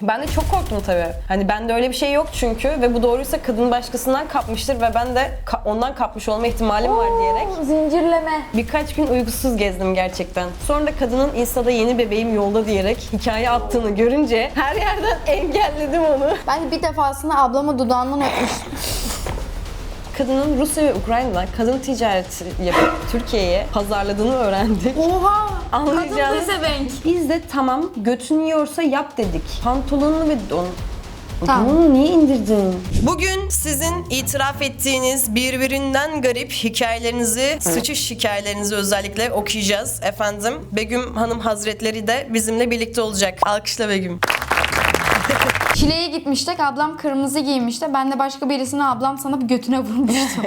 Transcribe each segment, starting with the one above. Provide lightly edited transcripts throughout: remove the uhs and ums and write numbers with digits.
Ben de çok korktum tabii. Hani bende öyle bir şey yok çünkü ve bu doğruysa kadın başkasından kapmıştır ve ben de ondan kapmış olma ihtimalim var diyerek Zincirleme. birkaç gün uykusuz gezdim gerçekten. Sonra da kadının Insta'da yeni bebeğim yolda diyerek hikaye attığını görünce her yerden engelledim onu. Ben de bir defasında ablamı dudağından öpmüştüm. Kadının Rusya ve Ukrayna'dan kadın ticareti yapıp Türkiye'ye pazarladığını öğrendik. Oha! Anlayacağınız. Kadın pezevenk. Biz de tamam götün yiyorsa yap dedik. Pantolonunu ve don. Tamam. Bunu niye indirdin? Bugün sizin itiraf ettiğiniz birbirinden garip hikayelerinizi, sıçış hikayelerinizi özellikle okuyacağız efendim. Begüm Hanım Hazretleri de bizimle birlikte olacak. Alkışla Begüm. Çile'ye gitmiştik. Ablam kırmızı giymişti. Ben de başka birisine ablam sana bir götüne vurmuştum.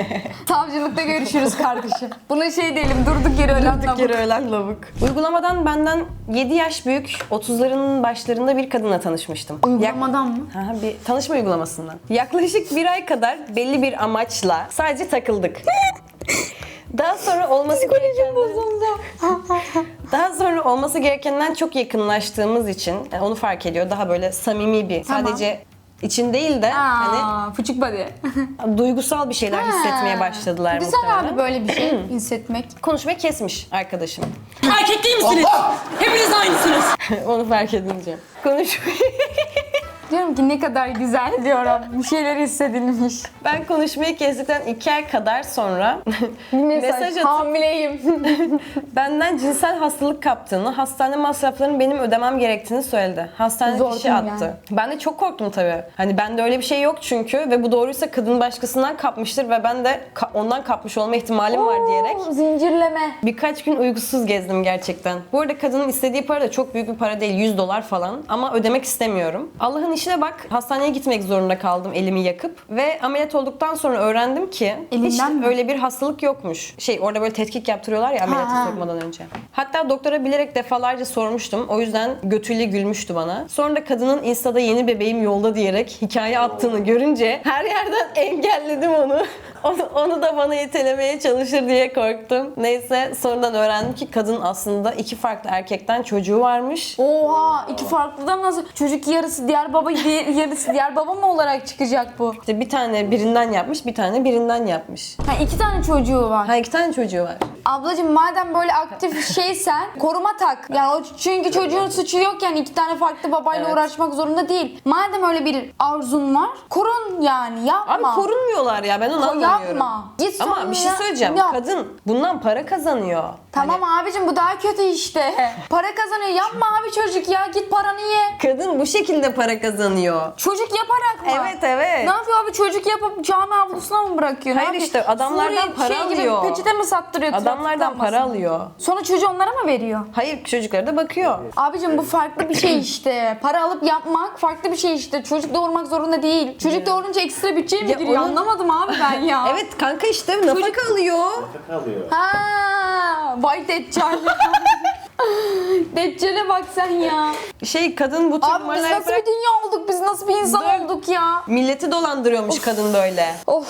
Savcılıkta görüşürüz kardeşim. Buna şey diyelim, durduk yere ölen Durduk lavuk. yere ölen lavuk. Uygulamadan benden 7 yaş büyük, 30'larının başlarında bir kadınla tanışmıştım. Uygulamadan mı? Bir tanışma uygulamasından. Yaklaşık bir ay kadar belli bir amaçla sadece takıldık. Daha sonra olması gerekenden çok yakınlaştığımız için yani onu fark ediyor. Daha böyle samimi bir, Tamam. sadece için değil de hani Fıçık body. duygusal bir şeyler hissetmeye başladılar Güzel muhtemelen. abi böyle bir şey hissetmek. Konuşmayı kesmiş arkadaşım. Erkek değil misiniz? Hepiniz aynısınız. Onu fark edince. Konuşmayı... Diyorum ki ne kadar güzel diyorum. Bir şeyler hissedilmiş. Ben konuşmayı kestikten 2 ay kadar sonra Mesaj atıp hamileyim. benden cinsel hastalık kaptığını, hastane masraflarını benim ödemem gerektiğini söyledi. Hastane Zor fişi değil attı. yani. Ben de çok korktum tabii. Hani bende öyle bir şey yok çünkü ve bu doğruysa kadın başkasından kapmıştır ve ben de ondan kapmış olma ihtimalim var diyerek Zincirleme. birkaç gün uykusuz gezdim gerçekten. Bu arada kadının istediği para da çok büyük bir para değil, $100 falan ama ödemek istemiyorum. Allah'ın işine bak, hastaneye gitmek zorunda kaldım elimi yakıp ve ameliyat olduktan sonra öğrendim ki hiç Elinden mi? öyle bir hastalık yokmuş. Orada böyle tetkik yaptırıyorlar ya ameliyata sokmadan önce. Hatta doktora bilerek defalarca sormuştum. O yüzden götüyle gülmüştü bana. Sonra da kadının Insta'da yeni bebeğim yolda diyerek hikaye attığını görünce her yerden engelledim onu. Onu da bana itelemeye çalışır diye korktum. Neyse sonradan öğrendim ki kadın aslında 2 farklı erkekten çocuğu varmış. Oha, iki farklıdan nasıl? Çocuk yarısı diğer baba, yarısı diğer baba mı olarak çıkacak bu? İşte bir tane birinden yapmış, bir tane birinden yapmış. Ha, 2 tane çocuğu var. 2 tane çocuğu var. Ablacığım madem böyle aktif şeysen koruma tak. Yani o çünkü çocuğun suçu yok yani 2 tane farklı babayla Evet. uğraşmak zorunda değil. Madem öyle bir arzun var, korun yani yapma. Abi korunmuyorlar ya, ben onu anlamıyorum. Yapma. Git Ama sonra bir şey ya- söyleyeceğim. yap. Kadın bundan para kazanıyor. Tamam Hani abicim bu daha kötü işte. Para kazanıyor. Yapma abi çocuk ya. Git paranı ye. kadın bu şekilde para kazanıyor. Çocuk yaparak mı? Evet, evet. Ne yapıyor abi çocuk yapıp cami avlusuna mı bırakıyor? Ne Hayır yapıyor? işte, adamlardan Suriye para gibi alıyor. peçete mi sattırıyor? Adamlardan trafikten para basın? alıyor. Sonra çocuğu onlara mı veriyor? Hayır, çocuklara da bakıyor. Abicim bu farklı bir şey işte. Para alıp yapmak farklı bir şey işte. Çocuk doğurmak zorunda değil. Çocuk doğurunca ekstra bütçeye mi Ya giriyor? onun- Anlamadım abi ben ya. Evet kanka, işte nafaka alıyor. Kalıyor. Ha, vay Deccal. Deccal'e bak sen ya. Kadın bu tür Abi biz numaraları nasıl bir dünya olduk? Biz nasıl bir insan Dur. olduk ya? milleti dolandırıyormuş kadın böyle. Of.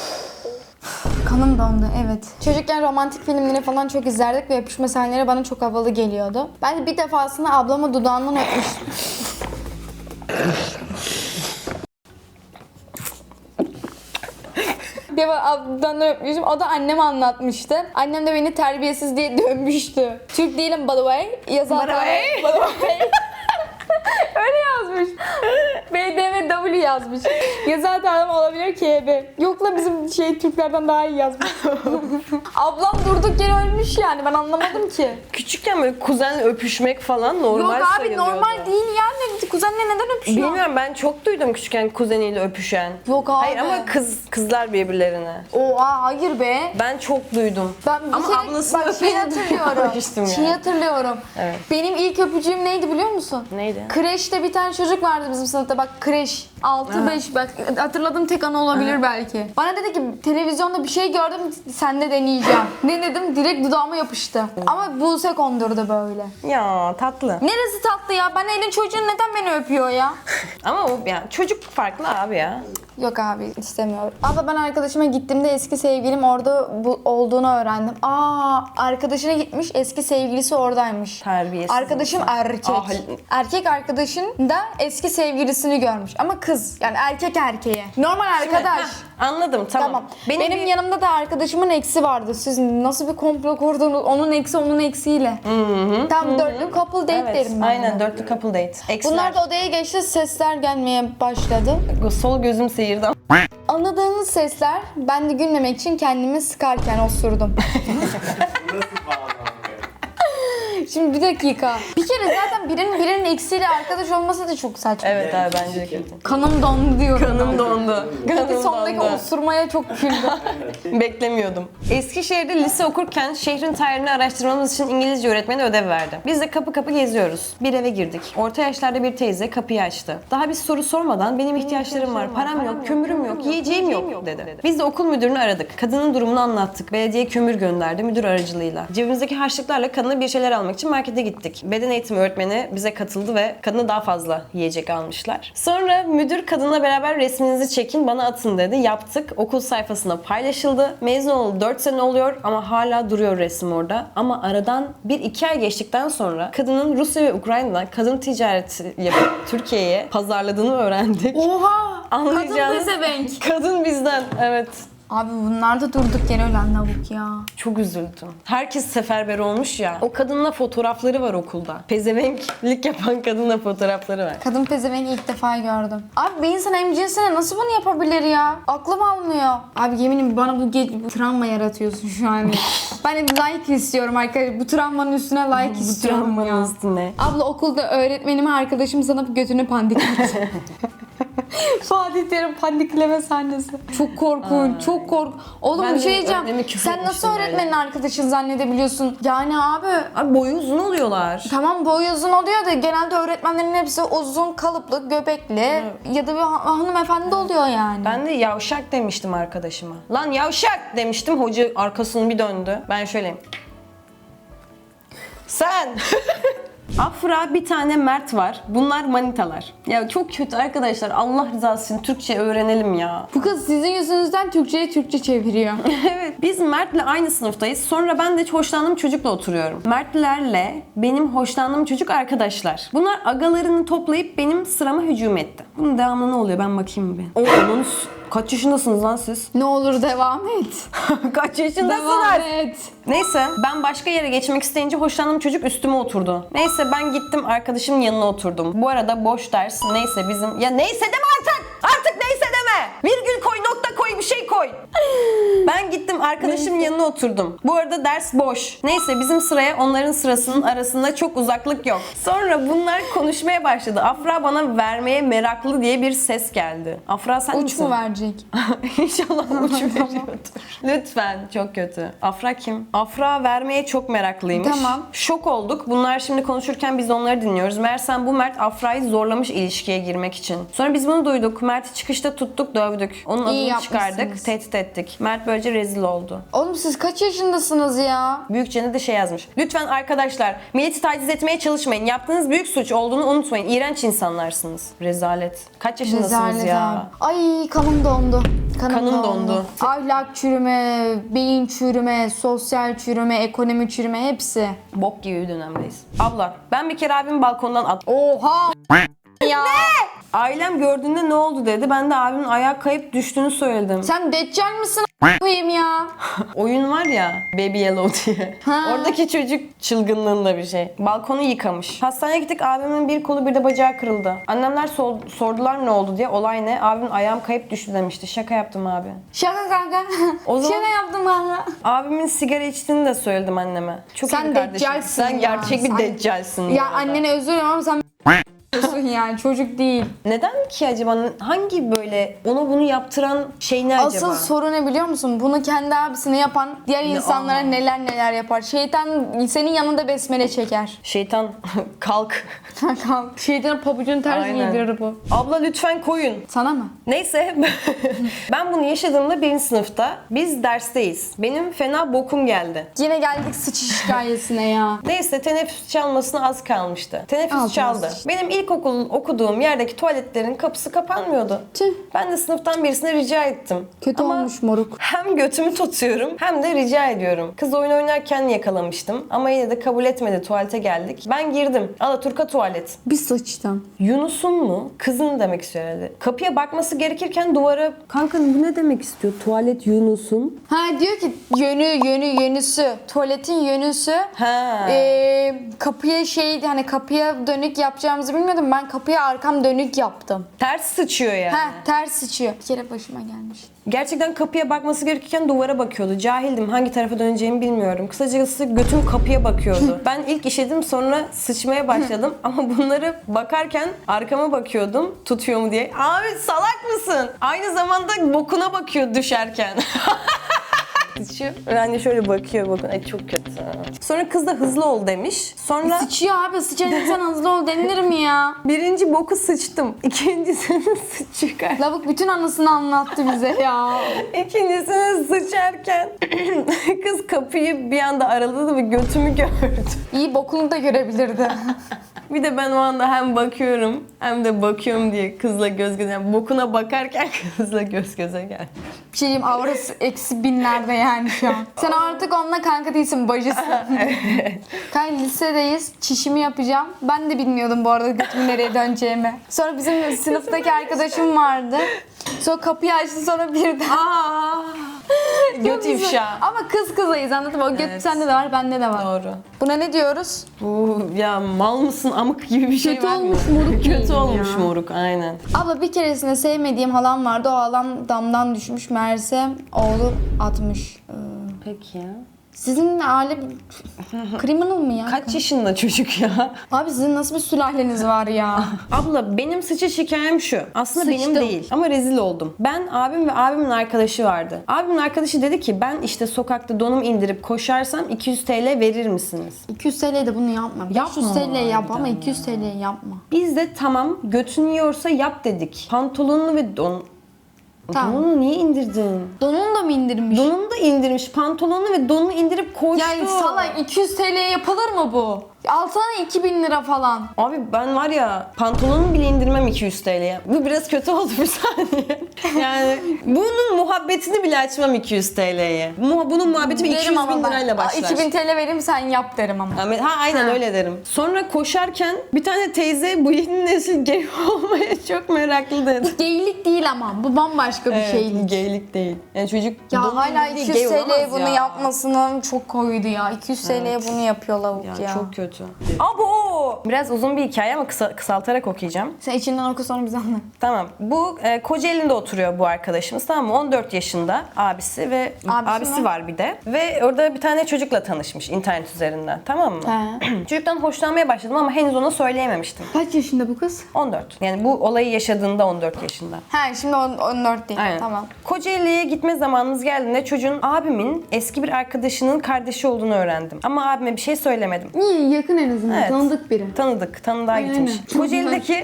Kanım dondu evet. Çocukken romantik filmleri falan çok izlerdik ve öpüşme sahneleri bana çok havalı geliyordu. Ben de bir defasında ablamı dudağından öpmüştüm. Bir defa ablamdan öpmüştüm. O da anneme anlatmıştı. Annem de beni terbiyesiz diye dövmüştü. Türk değilim by the way. Yazar By the way. By the way. Öyle yazmış. BDV yazmış. Yazar tanrım olabilir ki KB. Yok la bizim Türklerden daha iyi yazmış. Ablam durduk yere ölmüş yani ben anlamadım ki. Küçükken böyle kuzenle öpüşmek falan normal Yok abi sayılıyordu. normal değil yani. Kuzenle neden öpüşüyor? Bilmiyorum, ben çok duydum küçükken kuzeniyle öpüşen. Yok abi. Hayır ama kızlar birbirlerine. Oha hayır be. Ben çok duydum. Ben bir Ama kere ablasını bak şey hatırlıyorum. öpüştüm Şey yani. hatırlıyorum. Evet. Benim ilk öpücüğüm neydi biliyor musun? Neydi? Kreşte bir tane çocuk vardı bizim sınıfta bak kreş. 6-5 bak hatırladığım tek an olabilir belki. Bana dedi ki televizyonda bir şey gördüm sende deneyeceğim. Ne dedim direkt dudağıma yapıştı. Ama Buse kondurdu böyle. Ya tatlı. Neresi tatlı ya? Ben elin çocuğun neden beni öpüyor ya? Ama o yani çocuk farklı abi ya. Yok abi istemiyorum. Abla ben arkadaşıma gittiğimde eski sevgilim orada olduğunu öğrendim. Arkadaşına gitmiş eski sevgilisi oradaymış. Terbiyesiz. Arkadaşım erkek. Erkek arkadaşın da eski sevgilisini görmüş. Ama kız yani erkek erkeğe. Normal arkadaş. Anladım tamam. Benim yanımda da arkadaşımın eksi vardı. Siz nasıl bir komplo kurdunuz? Onun eksi onun eksiyle. Tam dörtlü couple date Evet, derim ben. aynen dörtlü couple date. Eksler. Bunlar da odaya geçti sesler gelmeye başladı. Sol gözüm seyirdi. Anladığınız sesler ben de gülmemek için kendimi sıkarken osurdum. Şimdi bir dakika. Bir kere zaten birinin eksiyle arkadaş olması da çok saçma. Evet abi bence de kötü. Kanım dondu diyorum. Kanım dondu. Bir Kanım sondaki dondu. osurmaya çok güldüm. Beklemiyordum. Eskişehir'de lise okurken şehrin tarihini araştırmamız için İngilizce öğretmeni ödev verdi. Biz de kapı kapı geziyoruz. Bir eve girdik. Orta yaşlarda bir teyze kapıyı açtı. Daha bir soru sormadan benim ihtiyaçlarım var, param yok, kömürüm yok, yiyeceğim yok dedi. Biz de okul müdürünü aradık. Kadının durumunu anlattık. Belediye kömür gönderdi müdür aracılığıyla. Cebimizdeki harçlıklarla kadına bir şeyler almak için markete gittik. Beden eğitimi öğretmeni bize katıldı ve kadına daha fazla yiyecek almışlar. Sonra müdür kadınla beraber resminizi çekin bana atın dedi. Yaptık. Okul sayfasına paylaşıldı. Mezun oldu 4 sene oluyor ama hala duruyor resim orada. Ama aradan 1-2 ay geçtikten sonra kadının Rusya ve Ukrayna'dan kadın ticareti yapıp Türkiye'ye pazarladığını öğrendik. Oha! Anlayacağınız- Kadın pezevenk. Kadın bizden. Evet. Abi bunlar da durduk yere ölen lavuk ya. Çok üzüldüm. Herkes seferber olmuş ya. O kadınla fotoğrafları var okulda. Pezevenklik yapan kadınla fotoğrafları var. Kadın pezevenki ilk defa gördüm. Abi bir insan hemcinsine nasıl bunu yapabilir ya? Aklım almıyor. Abi yeminim bana bu travma yaratıyorsun şu an. Ben de like istiyorum arkadaşlar. Bu travmanın üstüne like istiyorum ya. Travmanın üstüne. Abla okulda öğretmenime arkadaşım sanıp götünü pandikledi. Fatih Terim pandikleme sahnesi. Çok korkunç, çok korkunç. Oğlum Ben bir de şey diyeceğim. öğretmenime küfür Sen nasıl etmiştim öğretmenin arkadaşını zannedebiliyorsun? Yani abi Abi boyu uzun oluyorlar. tamam boy uzun oluyor da genelde öğretmenlerin hepsi uzun kalıplı, göbekli ya da bir hanımefendi oluyor yani. Ben de yavşak demiştim arkadaşıma. Lan yavşak demiştim. Hoca arkasını bir döndü. Ben şöyleyim. Sen! Afra bir tane Mert var. Bunlar manitalar. Ya çok kötü arkadaşlar. Allah rızası için Türkçe öğrenelim ya. Bu kız sizin yüzünüzden Türkçe'ye Türkçe çeviriyor. Evet. Biz Mert'le aynı sınıftayız. Sonra ben de hoşlandığım çocukla oturuyorum. Mert'lerle benim hoşlandığım çocuk arkadaşlar. Bunlar agalarını toplayıp benim sırama hücum etti. Bunun devamı ne oluyor? Ben bakayım bir. Onun kaç yaşındasınız lan siz? Ne olur devam et. Kaç Devam yaşındasınız? et. Neyse ben başka yere geçmek isteyince hoşlandığım çocuk üstüme oturdu. Neyse ben gittim arkadaşımın yanına oturdum. Bu arada boş ders neyse bizim... Ya neyse deme artık! Artık neyse deme! Virgül koy, nokta koy, bir şey koy. Ben gittim arkadaşımın yanına oturdum. Bu arada ders boş. Neyse bizim sıraya onların sırasının arasında çok uzaklık yok. Sonra bunlar konuşmaya başladı. Afra bana vermeye meraklı diye bir ses geldi. Afra sen Uç misin? mu verecek? İnşallah uç veriyordur. Lütfen. Çok kötü. Afra kim? Afra vermeye çok meraklıymış. Tamam. Şok olduk. Bunlar şimdi konuşurken biz onları dinliyoruz. Meğersem bu Mert Afra'yı zorlamış ilişkiye girmek için. Sonra biz bunu duyduk. Mert'i çıkışta tuttuk, dövdük. Onun İyi adını çıkardık, yapmışsınız. tehdit ettik. Mert böylece rezil oldu. Oğlum siz kaç yaşındasınız ya? Büyükçene de şey yazmış. Lütfen arkadaşlar milleti taciz etmeye çalışmayın. Yaptığınız büyük suç olduğunu unutmayın. İğrenç insanlarsınız. Rezalet. Kaç yaşındasınız Rezalet ya? abi. Ay kanım dondu. Kanım dondu. Ahlak çürüme, beyin çürüme, sosyal çürüme, ekonomi çürüme hepsi. Bok gibi bir dönemdeyiz. Abla ben bir kere abimin balkondan Oha! ya. Ailem gördüğünde ne oldu dedi. Ben de abimin ayağa kayıp düştüğünü söyledim. Sen deccal mısın koyayım ya? Oyun var ya Baby Yellow diye. Ha. Oradaki çocuk çılgınlığında bir şey. Balkonu yıkamış. Hastaneye gittik abimin bir kolu bir de bacağı kırıldı. Annemler sordular ne oldu diye. Olay ne? Abimin ayağım kayıp düştü demişti. Şaka yaptım abi. Şaka kanka. O zaman- Şaka yaptım kanka. Abimin sigara içtiğini de söyledim anneme. Çok Sen iyi kardeşim. deccalsin Sen ya. gerçek bir Sen- deccalsin. Ya bu arada. annene özür dilerim ama sen Yani çocuk değil. Neden ki acaba? Hangi böyle ona bunu yaptıran şey ne acaba? Asıl soru ne biliyor musun? Bunu kendi abisine yapan diğer insanlara neler neler yapar. Şeytan senin yanında besmele çeker. Şeytan kalk. Şeytanın pabucunu ters Aynen. giydirir bu. Abla lütfen koyun. Sana mı? Neyse ben bunu yaşadığımda 1. sınıfta biz dersteyiz. Benim fena bokum geldi. Yine geldik sıçış hikayesine ya. Neyse teneffüs çalmasına az kalmıştı. Teneffüs Az çaldı. az. Benim ilkokul okuduğum yerdeki tuvaletlerin kapısı kapanmıyordu. Tüh. Ben de sınıftan birisine rica ettim. Kötü Ama olmuş moruk. hem götümü tutuyorum hem de rica ediyorum. Kız oyun oynarken yakalamıştım ama yine de kabul etmedi, tuvalete geldik. Ben girdim. Alaturka tuvalet. Bir sıçtan. Yunus'un mu? Kızın demek istiyor herhalde. Kapıya bakması gerekirken duvara... Kanka bu ne demek istiyor? Tuvalet Yunus'un. Ha diyor ki yönüsü. Tuvaletin yönüsü. Ha. Kapıya hani kapıya dönük yapacağımızı bilmiyordum. Ben kapıya arkam dönük yaptım. Ters sıçıyor yani. Ha ters sıçıyor. Bir kere başıma gelmiş. Gerçekten kapıya bakması gerekirken duvara bakıyordu. Cahildim. Hangi tarafa döneceğimi bilmiyorum. Kısacası götüm kapıya bakıyordu. Ben ilk işedim, sonra sıçmaya başladım. Ama bunları bakarken arkama bakıyordum. Tutuyor mu diye. Abi salak mısın? Aynı zamanda bokuna bakıyor düşerken. Sıçıyor. Yani şöyle bakıyor bakın. Ay çok kötü. Sonra kız da hızlı ol demiş. Sonra Sıçıyor abi. Sıçan insan hızlı ol denilir mi ya? birinci boku sıçtım. İkincisini sıçıyor. Lavuk bütün anısını anlattı bize ya. İkincisini sıçarken kız kapıyı bir anda araladı ve götümü gördü. İyi bokunu da görebilirdi. Bir de ben o anda hem bakıyorum hem de bakıyorum diye kızla göz göze. Yani bokuna bakarken kızla göz göze geldi. Bir şey diyeyim, aurası eksi binlerde yani şu an. Sen artık onunla kanka değilsin, bacısın. Kanka lisedeyiz, çişimi yapacağım. Ben de bilmiyordum bu arada götümün nereye döneceğimi. Sonra bizim sınıftaki arkadaşım vardı. Sonra kapıyı açtı, sonra birden... Göt ifşa. Ama kız kızayız, anladın mı? O göt Evet. sende de var, bende de var. Doğru. Buna ne diyoruz? Bu ya mal mısın amık gibi bir şey Kötü var mı? olmuş moruk Kötü diyelim olmuş ya. moruk aynen. Abla bir keresinde sevmediğim halam vardı. O halam damdan düşmüş. Meğerse oğlu atmış. Peki ya. Sizin aile criminal mı ya? Kaç yaşında çocuk ya? Abi sizin nasıl bir sülaleniz var ya? Abla benim sıçış hikayem şu. Aslında Sıçtım. benim değil ama rezil oldum. Ben abim ve abimin arkadaşı vardı. Abimin arkadaşı dedi ki ben işte sokakta donum indirip koşarsam 200 TL verir misiniz? 200 TL'ye de bunu yapma. 500 Yapma TL yap ama harbiden 200 TL'ye yapma. Biz de tamam götün yiyorsa yap dedik. Pantolonunu ve Tamam. donunu niye indirdin? Donunu da mı indirmiş? Donunu da indirmiş. Pantolonunu ve donunu indirip koştu. Yani salak 200 TL'ye yapılır mı bu? Altına 2000 lira falan. Abi ben var ya pantolonumu bile indirmem 200 TL'ye. Bu biraz kötü oldu bir saniye. Yani bunun muhabbetini bile açmam 200 TL'ye. Bunun muhabbeti 200 bin lirayla başlar. 2000 TL vereyim sen yap derim ama. Aynen öyle derim. Sonra koşarken bir tane teyze bu yeni nesil gay olmaya çok meraklı dedi. Geylik değil ama bu bambaşka bir şeylik. Gaylik değil. Yani çocuk Ya donunu hala indirdiği 200 gay TL'ye olamaz bunu ya. yapmasının çok koydu ya. 200 TL'ye bunu yapıyor lavuk ya. Çok kötü. Abo! Biraz uzun bir hikaye ama kısaltarak okuyacağım. Sen içinden oku sonra bize anlat. Tamam. Bu Kocaeli'nde oturuyor bu arkadaşımız, tamam mı? 14 yaşında abisi ve abisi mi? var bir de. Ve orada bir tane çocukla tanışmış internet üzerinden, tamam mı? He. Çocuktan hoşlanmaya başladım ama henüz ona söyleyememiştim. Kaç yaşında bu kız? 14. Yani bu olayı yaşadığında 14 yaşında. He şimdi 14 değil. Aynen. Tamam. Kocaeli'ye gitme zamanımız geldiğinde çocuğun abimin eski bir arkadaşının kardeşi olduğunu öğrendim. Ama abime bir şey söylemedim. İyi yakın en azından. Evet. Tanıdık biri. Tanıdığa Aynen. gitmiş. Kocaeli'deki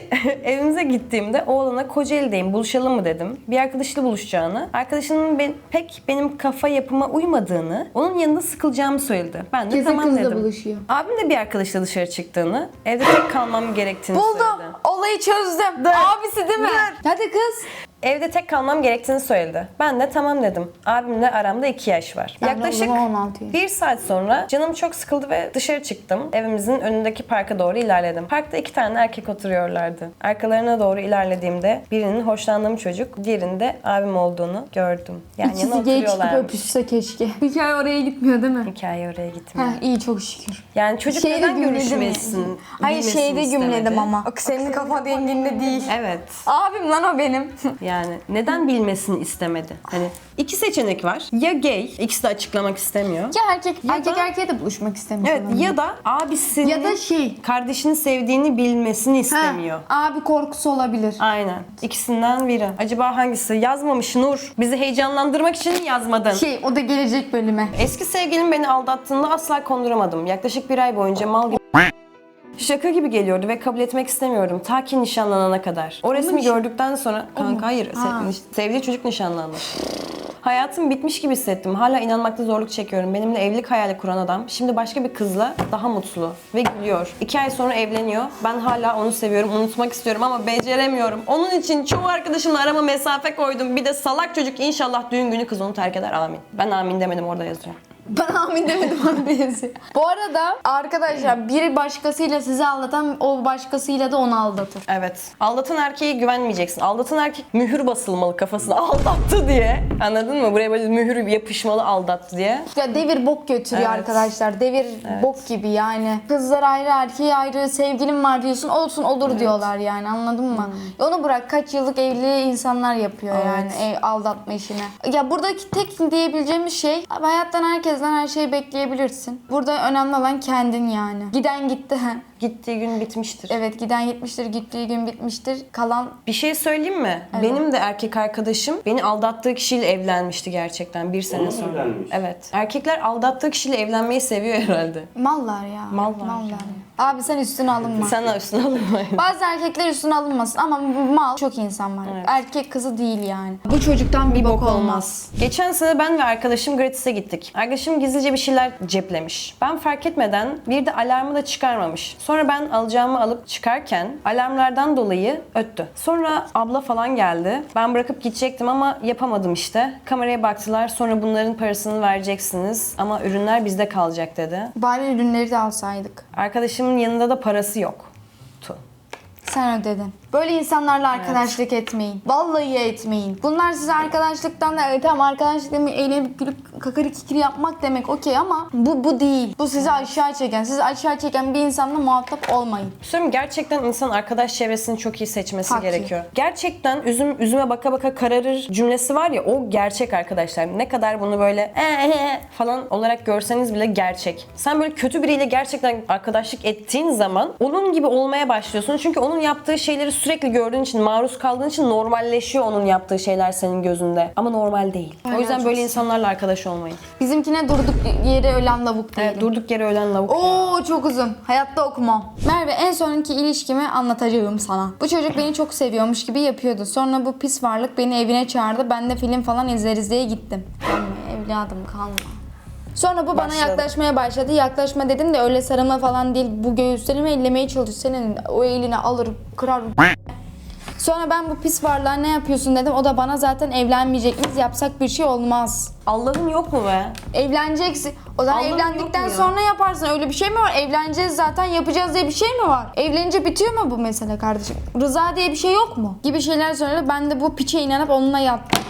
evimize gittiğimde oğlana Kocaeli'deyim buluşalım mı dedim. Bir arkadaşıyla buluşacağını, arkadaşının pek benim kafa yapıma uymadığını, onun yanında sıkılacağımı söyledi. Ben de Kesin tamam kızla dedim. buluşuyor. Abim de bir arkadaşla dışarı çıktığını, evde tek kalmam gerektiğini Buldum. söyledi. Olayı çözdüm. Dur. Abisi değil mi? Dur. Hadi kız. Evde tek kalmam gerektiğini söyledi. Ben de tamam dedim. Abimle aramda 2 yaş var. Ben de o Yaklaşık zaman 16 yaş. 1 saat sonra canım çok sıkıldı ve dışarı çıktım. Evimizin önündeki parka doğru ilerledim. Parkta 2 tane erkek oturuyorlardı. Arkalarına doğru ilerlediğimde birinin hoşlandığım çocuk, diğerinde abim olduğunu gördüm. Yan yana İkisi gay çıkıp oturuyorlarmış. öpüşse keşke. Hikaye oraya gitmiyor değil mi? Hikaye oraya gitmiyor. Heh, iyi çok şükür. Yani çocuk Şeyde neden gümledim. görüşmesin? Hayır bilmesini şeyde istemedi? gümledim ama. Senin kafa denginde değil. Evet. Abim lan o benim. Yani neden bilmesini istemedi? Hani iki seçenek var. Ya gay, ikisi de açıklamak istemiyor. Ya erkek erkeğe de buluşmak istemiyor. Evet, ya da abisinin Ya da şey. kardeşini sevdiğini bilmesini istemiyor. Abi korkusu olabilir. Aynen. İkisinden biri. Acaba hangisi? Yazmamış Nur. Bizi heyecanlandırmak için mi yazmadın? O da gelecek bölüme. Eski sevgilim beni aldattığında asla konduramadım. Yaklaşık bir ay boyunca mal gibi şaka gibi geliyordu ve kabul etmek istemiyorum. Ta ki nişanlanana kadar. O resmi gördükten sonra... Kanka hayır. Sevdiği çocuk nişanlandı. Hayatım bitmiş gibi hissettim. Hala inanmakta zorluk çekiyorum. Benimle evlilik hayali kuran adam şimdi başka bir kızla daha mutlu ve gülüyor. 2 ay sonra evleniyor. Ben hala onu seviyorum, unutmak istiyorum ama beceremiyorum. Onun için çoğu arkadaşımla arama mesafe koydum. Bir de salak çocuk inşallah düğün günü kız onu terk eder. Amin. Ben amin demedim, orada yazıyor. Ben amin demedim annesi. Bu arada arkadaşlar biri başkasıyla sizi aldatan o başkasıyla da onu aldatır. Evet. Aldatan erkeğe güvenmeyeceksin. Aldatan erkek mühür basılmalı kafasına. Aldattı diye. Anladın mı? Buraya böyle mühür yapışmalı, aldattı diye. Ya devir bok götürüyor Evet. arkadaşlar. Devir bok gibi yani. Kızlar ayrı, erkeği ayrı, sevgilim var diyorsun. Olsun olur diyorlar yani, anladın mı? Onu bırak, kaç yıllık evli insanlar yapıyor yani aldatma işini. Ya buradaki tek diyebileceğimiz şey abi, hayattan herkesten her şeyi bekleyebilirsin. Burada önemli olan kendin yani. Giden gitti. Gittiği gün bitmiştir. Evet, giden gitmiştir, gittiği gün bitmiştir. Kalan Bir şey söyleyeyim mi? Evet. Benim de erkek arkadaşım beni aldattığı kişiyle evlenmişti gerçekten 1 sene sonra. evlenmiş? Evet. Erkekler aldattığı kişiyle evlenmeyi seviyor herhalde. mallar ya. Mallar. Abi sen üstüne alınma. Sen de üstüne alınmayın. Bazı erkekler üstüne alınmasın ama mal çok insan var. Evet. Erkek kızı değil yani. Bu çocuktan bir bok olmaz. Geçen sene ben ve arkadaşım gratis'e gittik. Arkadaşım gizlice bir şeyler ceplemiş. Ben fark etmeden bir de alarmı da çıkarmamış. Sonra ben alacağımı alıp çıkarken alarmlardan dolayı öttü. Sonra abla falan geldi. Ben bırakıp gidecektim ama yapamadım işte. Kameraya baktılar. Sonra bunların parasını vereceksiniz ama ürünler bizde kalacak dedi. Bari ürünleri de alsaydık. Arkadaşımın yanında da parası yok. Sen ödedin. Böyle insanlarla arkadaşlık etmeyin. Vallahi etmeyin. Bunlar size arkadaşlıktan da tamam, arkadaşlık demek eğlenip gülüp kakari kikiri yapmak demek okey ama bu değil. Bu sizi aşağı çeken, sizi aşağı çeken bir insanla muhatap olmayın. Söyleyeyim, gerçekten insan arkadaş çevresini çok iyi seçmesi Haklı. gerekiyor. Gerçekten üzüme baka baka kararır cümlesi var ya, o gerçek arkadaşlar. Ne kadar bunu böyle falan olarak görseniz bile gerçek. Sen böyle kötü biriyle gerçekten arkadaşlık ettiğin zaman onun gibi olmaya başlıyorsun. Çünkü onun yaptığı şeyleri sürekli gördüğün için, maruz kaldığın için normalleşiyor onun yaptığı şeyler senin gözünde. Ama normal değil. O yüzden böyle insanlarla arkadaş olmayın. Bizimkine durduk yere ölen lavuk değil. Evet, durduk yere ölen lavuk. Oo çok uzun. Hayatta okumam. Merve, en sonki ilişkimi anlatacağım sana. Bu çocuk beni çok seviyormuş gibi yapıyordu. Sonra bu pis varlık beni evine çağırdı. Ben de film falan izleriz diye gittim. Kalma evladım, kalma. Sonra bu bana yaklaşmaya başladı. Yaklaşma dedim de öyle sarılma falan değil. Bu göğüslerimi ellemeye çalışıyor. Senin o elini alır, kırar. Sonra ben bu pis varlığa ne yapıyorsun dedim. O da bana zaten evlenmeyecek miyiz? Yapsak bir şey olmaz. Allah'ın yok mu be? Evleneceksin. O zaman Allah'ım evlendikten yok mu ya? sonra yaparsın. Öyle bir şey mi var? Evleneceğiz zaten, yapacağız diye bir şey mi var? Evlenince bitiyor mu bu mesele kardeşim? Rıza diye bir şey yok mu? Gibi şeyler söyledi. Ben de bu piçe inanıp onunla yattım.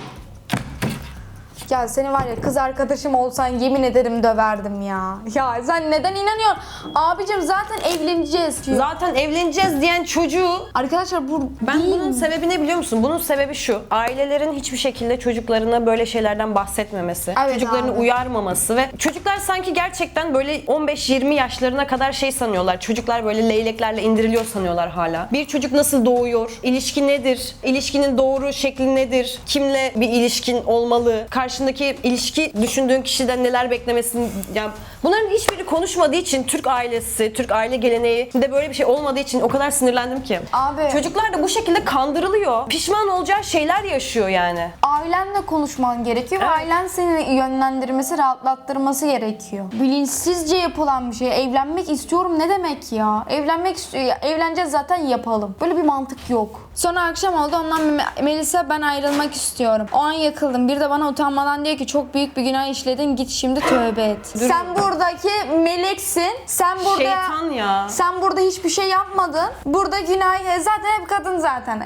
Ya seni var ya, kız arkadaşım olsan yemin ederim döverdim ya. Ya sen neden inanıyorsun? Abicim zaten evleneceğiz diyor. Zaten evleneceğiz diyen çocuğu... Arkadaşlar Ben bunun sebebi ne biliyor musun? Bunun sebebi şu. Ailelerin hiçbir şekilde çocuklarına böyle şeylerden bahsetmemesi, Evet çocuklarını abi. uyarmaması ve çocuklar sanki gerçekten böyle 15-20 yaşlarına kadar şey sanıyorlar. Çocuklar böyle leyleklerle indiriliyor sanıyorlar hala. Bir çocuk nasıl doğuyor? İlişki nedir? İlişkinin doğru şekli nedir? Kimle bir ilişkin olmalı? Karşındaki ilişki düşündüğün kişiden neler beklemesin? Yani bunların hiçbiri konuşmadığı için Türk ailesi, Türk aile geleneği de böyle bir şey olmadığı için o kadar sinirlendim ki. Abi. Çocuklar da bu şekilde kandırılıyor. Pişman olacağı şeyler yaşıyor yani. Ailenle konuşman gerekiyor ve Evet. ailen seni yönlendirmesi, rahatlattırması gerekiyor. Bilinçsizce yapılan bir şey. Evlenmek istiyorum ne demek ya? Evlenmek istiyor. Evleneceğiz zaten, yapalım. Böyle bir mantık yok. Sonra akşam oldu. Ondan Melisa, ben ayrılmak istiyorum. O an yakıldım. Bir de bana utanmadan diyor ki çok büyük bir günah işledin, git şimdi tövbe et. Sen buradaki meleksin. Sen burada Şeytan ya. Sen burada hiçbir şey yapmadın. Burada günah zaten hep kadın zaten.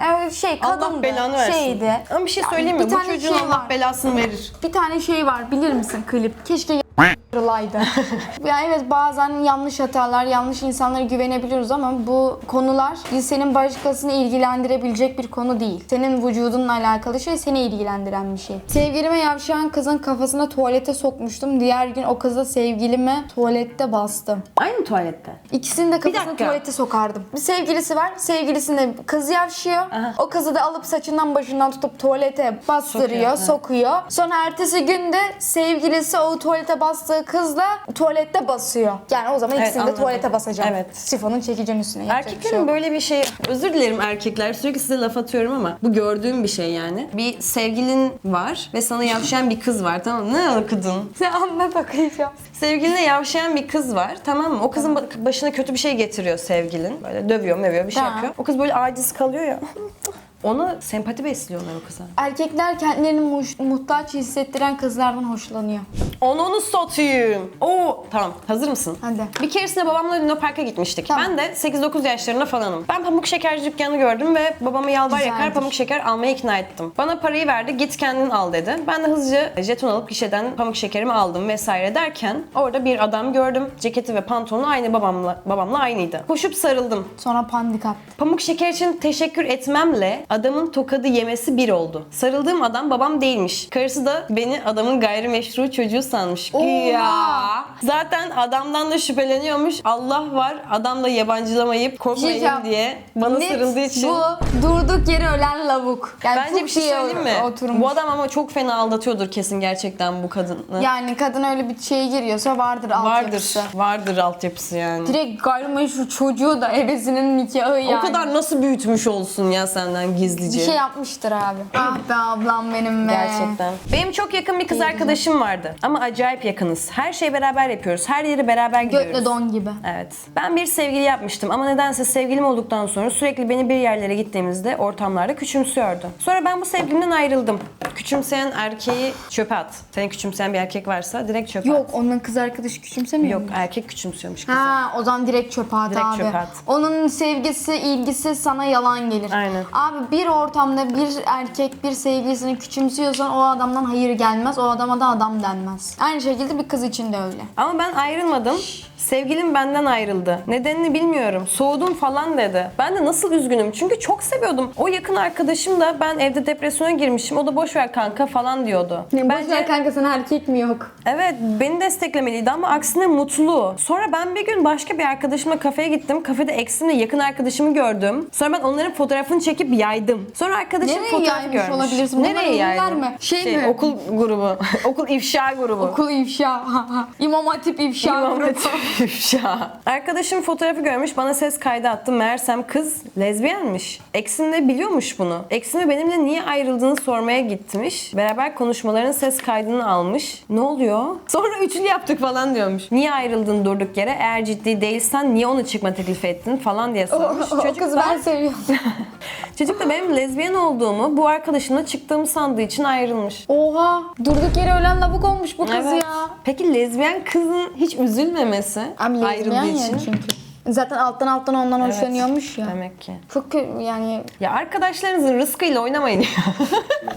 Kadındı. Allah belanı versin. Şeydi. Ama bir şey söyleyeyim mi? Bir Bu tane çocuğun şey Allah var. belasını verir. Bir tane şey var, bilir misin klip? Keşke kırılaydı. Yani evet, bazen yanlış hatalar, yanlış insanlara güvenebiliyoruz ama bu konular senin başkasını ilgilendirebilecek bir konu değil. Senin vücudunla alakalı şey, seni ilgilendiren bir şey. Sevgilime yavşayan kızın kafasına tuvalete sokmuştum. Diğer gün o kızla sevgilime tuvalette bastım. Aynı tuvalette. İkisini de kafasına dakika. tuvalete sokardım. Bir sevgilisi var. Sevgilisine kız yavşıyor. Aha. O kızı da alıp saçından başından tutup tuvalete bastırıyor, sokuyor. Sonra ertesi günde sevgilisi o tuvalete bastığı kızla tuvalette basıyor. Yani o zaman Evet, ikisini de anladım. tuvalete basacağım. Evet. Sifonun çekeceğim üstüne. Yapacak bir şey Erkeklerin yok. böyle bir şey, özür dilerim erkekler, sürekli size laf atıyorum ama bu gördüğüm bir şey yani. Bir sevgilin var ve sana yavşayan bir kız var, tamam mı? Ne okudun? Sen anlat okuyacağım. Sevgiline yavşayan bir kız var, tamam mı? O kızın başına kötü bir şey getiriyor sevgilin. Böyle dövüyor, mövüyor, bir şey Tamam. yapıyor. O kız böyle aciz kalıyor ya. Ona sempati besliyorlar o kıza. Erkekler kendilerini muhtaç hissettiren kızlardan hoşlanıyor. Onu satayım. Oo, tamam. Hazır mısın? Hadi. Bir keresinde babamla Luna Park'a gitmiştik. Tamam. Ben de 8-9 yaşlarında falanım. Ben pamuk şekerci dükkanı gördüm ve babamı yalvar yakar Güzeldir. pamuk şeker almaya ikna ettim. Bana parayı verdi, git kendin al dedi. Ben de hızlıca jeton alıp gişeden pamuk şekerimi aldım vesaire derken orada bir adam gördüm. Ceketi ve pantolonu aynı babamla aynıydı. Koşup sarıldım. Sonra pandik attı. Pamuk şeker için teşekkür etmemle adamın tokadı yemesi bir oldu. Sarıldığım adam babam değilmiş. Karısı da beni adamın gayrimeşru çocuğu sanmış. Güya. Zaten adamdan da şüpheleniyormuş. Allah var, adamla yabancılamayıp korkmayın Diyeceğim. diye bana Net sarıldığı için. bu durduk yere ölen lavuk. Yani Bence çok bir şey iyi söyleyeyim mi? oturmuş. Bu adam ama çok fena aldatıyordur kesin gerçekten bu kadını. Yani kadın öyle bir şeye giriyorsa vardır altyapısı. Vardır altyapısı yani. Direkt gayrimeşru çocuğu da ebesinin nikahı yani. O kadar nasıl büyütmüş olsun ya senden gizlice. bir şey yapmıştır abi. Ah be ablam benim be. Gerçekten. Benim çok yakın bir kız arkadaşım vardı. Ama acayip yakınız. Her şeyi beraber yapıyoruz. Her yere beraber gidiyoruz. Götle don gibi. Evet. Ben bir sevgili yapmıştım ama nedense sevgilim olduktan sonra sürekli beni bir yerlere gittiğimizde ortamlarda küçümsüyordu. Sonra ben bu sevgilimden ayrıldım. Küçümseyen erkeği çöpe at. Seni küçümseyen bir erkek varsa direkt çöpe Yok, at. onun kız arkadaşı küçümsemiyor Yok, mu? erkek küçümsüyormuş kızı. Ha, o zaman direkt çöpe at Direkt abi. çöpe at. Onun sevgisi, ilgisi sana yalan gelir. Aynen. Abi bir ortamda bir erkek bir sevgilisini küçümsüyorsan o adamdan hayır gelmez. O adama da adam denmez. Aynı şekilde bir kız için de öyle. Ama ben ayrılmadım. Sevgilim benden ayrıldı. Nedenini bilmiyorum. Soğudum falan dedi. Ben de nasıl üzgünüm. Çünkü çok seviyordum. O yakın arkadaşım da ben evde depresyona girmişim. O da boş ver kanka falan diyordu. Bence kanka, sana erkek mi yok? Evet, beni desteklemeliydi ama aksine mutlu. Sonra ben bir gün başka bir arkadaşımla kafeye gittim. Kafede eksimle yakın arkadaşımı gördüm. Sonra ben onların fotoğrafını çekip yaydım. Sonra arkadaşım Nereye fotoğraf yaymış görmüş. olabilirsin? Bunlar Nereye ünlüler yaydım? mi? Şey mi? Okul grubu. Okul ifşa grubu. Okul ifşa. İmam Hatip ifşa. İmam grubu. Hatip ifşa. Arkadaşım fotoğrafı görmüş, bana ses kaydı attı. Meğersem kız lezbiyenmiş. Eksim de biliyormuş bunu. Eksim de benimle niye ayrıldığını sormaya gitmiş. Beraber konuşmaların ses kaydını almış. Ne oluyor? Sonra üçlü yaptık falan diyormuş. Niye ayrıldın durduk yere? Eğer ciddi değilsen niye onu çıkma teklifi ettin falan diye sormuş. O kızı ben seviyorum. Çocuk da benim lezbiyen olduğumu, bu arkadaşımla çıktığımı sandığı için ayrılmış. Oha. Durduk yere ölen lavuk olmuş bu kız Evet. ya. Peki lezbiyen kızın hiç üzülmemesi Abi lezbiyen ayrıldığı için? yani çünkü. Zaten alttan ondan Evet, hoşlanıyormuş ya. Demek ki. Çok yani Ya arkadaşlarınızın rızkıyla oynamayın ya.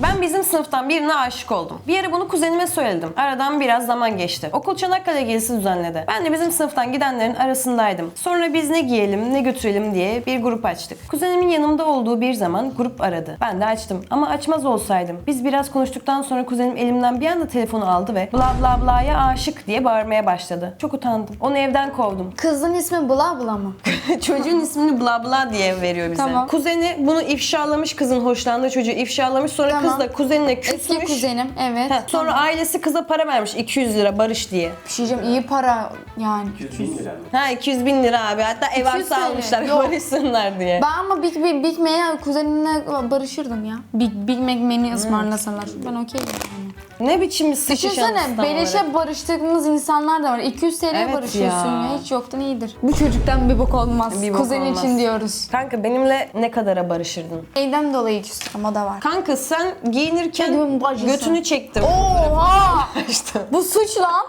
Ben bizim sınıftan birine aşık oldum. Bir ara bunu kuzenime söyledim. Aradan biraz zaman geçti. Okul Çanakkale gezisi düzenledi. Ben de bizim sınıftan gidenlerin arasındaydım. Sonra biz ne giyelim ne götürelim diye bir grup açtık. Kuzenimin yanımda olduğu bir zaman grup aradı. Ben de açtım. Ama açmaz olsaydım. Biz biraz konuştuktan sonra kuzenim elimden bir anda telefonu aldı ve bla bla bla'ya aşık diye bağırmaya başladı. Çok utandım. Onu evden kovdum. kızın ismi Bula Bula mı? Çocuğun ismini bla bla diye veriyor bize. Tamam. Kuzeni bunu ifşalamış, kızın hoşlandığı çocuğu ifşalamış. Sonra Tamam. kız da kuzenine küsmüş. Eski kuzenim, evet. Heh, sonra ailesi kıza para vermiş 200 lira barış diye. Bir şey diyeceğim, iyi para yani. 200.000 lira mı? Ha 200 bin lira abi. Hatta ev 200 arsa TL. almışlar Yok. barışsınlar diye. Ben ama Big Mac'e kuzenimle barışırdım ya. Big Mac menü ısmarlasalar. Ben okeyim yani. Ne biçim bir sıçışan Düşünsene, İstanbul'a. beleşe barıştığımız insanlar da var. 200 TL'ye Evet barışıyorsun ya. ya. Hiç yoktan iyidir. Bu çocuktan bir bok olmaz. Bir bok Kuzen olmaz. için diyoruz. Kanka benimle ne kadara barışırdın? Neyden dolayı küstüm, o da var. Kanka sen giyinirken Kedimin bacısı. götünü çektim. Oha! İşte. Bu suç lan.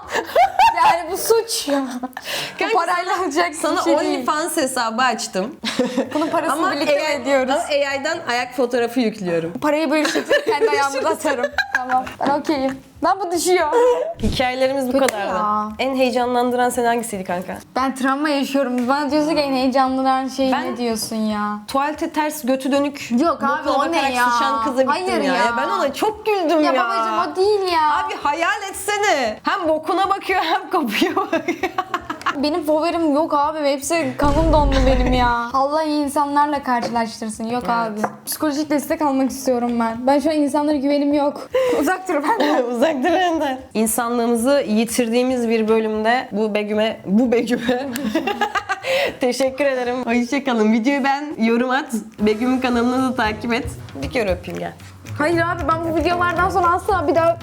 Yani bu suç. Kanka, Bu parayla alacaksın Sana bir şey değil. OnlyFans hesabı açtım. Bunun parasını birlikte AI ödüyoruz. Ama AI'dan ayak fotoğrafı yüklüyorum. Parayı bölüşeceğiz. Kendi ayağımda atarım. Tamam. Tamam. Ben okeyim. Lan bu düşüyor. Hikayelerimiz bu Kötü kadardı. ya. En heyecanlandıran seni hangisiydi kanka? Ben travma yaşıyorum. Bana diyorsun ki en heyecanlanan şey Ben- ne diyorsun ya? Tuvalete ters götü dönük. Yok abi, bokuna o ne bakarak ya? sıçan kıza gittim Hayır ya. ya. Ben ona çok güldüm ya. Ya babacım o değil ya. Abi hayal etsene. Hem bokuna bakıyor hem kapıya bakıyor. Benim favorim yok abi. Hepsi kanım dondu benim ya. Allah iyi insanlarla karşılaştırsın. Yok abi. Psikolojik destek almak istiyorum ben. Ben şu an insanlara güvenim yok. Uzak dur benden. Uzak dur benden. İnsanlığımızı yitirdiğimiz bir bölümde bu Begüm'e teşekkür ederim. Hoşçakalın. Videoyu ben yorum at. Begüm'ün kanalını da takip et. Bir kere öpeyim gel. Hayır abi, ben bu videolardan sonra asla bir daha...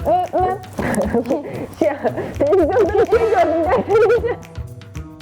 Televizyonda bir şey gördüm gerçekten.